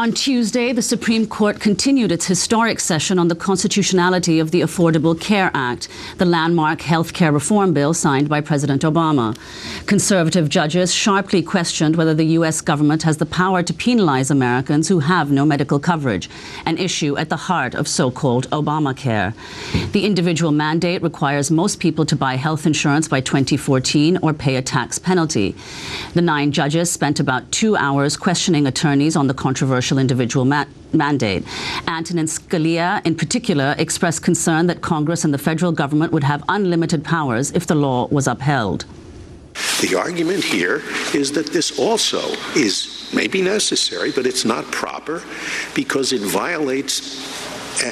On Tuesday, the Supreme Court continued its historic session on the constitutionality of the Affordable Care Act, the landmark health care reform bill signed by President Obama. Conservative judges sharply questioned whether the U.S. government has the power to penalize Americans who have no medical coverage, an issue at the heart of so-called Obamacare. The individual mandate requires most people to buy health insurance by 2014 or pay a tax penalty. The 9 judges spent about 2 hours questioning attorneys on the controversial individual mandate. Antonin Scalia, in particular, expressed concern that Congress and the federal government would have unlimited powers if the law was upheld. The argument here is that this also is maybe necessary, but it's not proper because it violates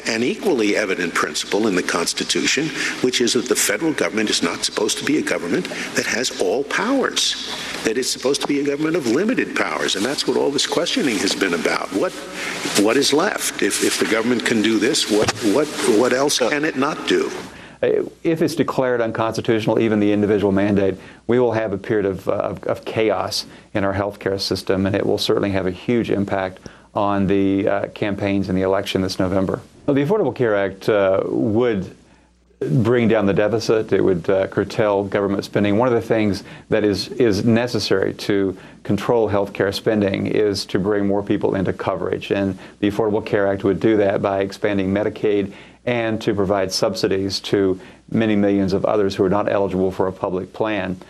an equally evident principle in the Constitution, which is that the federal government is not supposed to be a government that has all powers, that it's supposed to be a government of limited powers, and that's what all this questioning has been about. What is left? If the government can do this, what else can it not do? If it's declared unconstitutional, even the individual mandate, we will have a period of chaos in our healthcare system, and it will certainly have a huge impact on the campaigns in the election this November. Well, the Affordable Care Act would bring down the deficit. It would curtail government spending. One of the things that is necessary to control health care spending is to bring more people into coverage. And the Affordable Care Act would do that by expanding Medicaid and to provide subsidies to many millions of others who are not eligible for a public plan.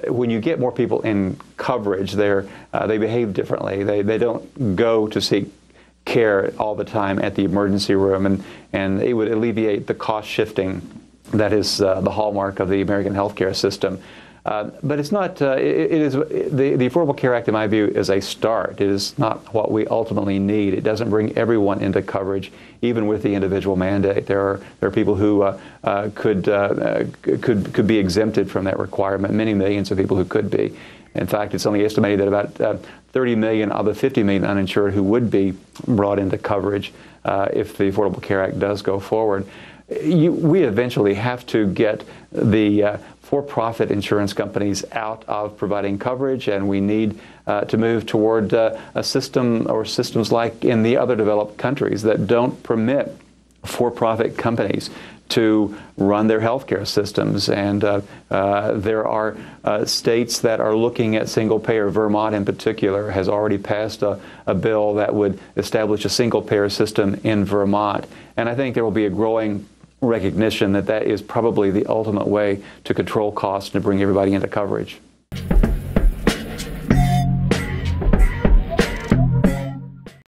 When you get more people in coverage, they behave differently. They don't go to seek care all the time at the emergency room, and it would alleviate the cost shifting that is the hallmark of the American healthcare system. But it's not. It is the Affordable Care Act, in my view, is a start. It is not what we ultimately need. It doesn't bring everyone into coverage, even with the individual mandate. There are people who could be exempted from that requirement. Many millions of people who could be. In fact, it's only estimated that about 30 million of the 50 million uninsured who would be brought into coverage if the Affordable Care Act does go forward. We eventually have to get the for-profit insurance companies out of providing coverage, and we need to move toward a system or systems like in the other developed countries that don't permit for-profit companies to run their healthcare systems. And there are states that are looking at single-payer. Vermont, in particular, has already passed a bill that would establish a single-payer system in Vermont. And I think there will be a growing recognition that that is probably the ultimate way to control costs and to bring everybody into coverage.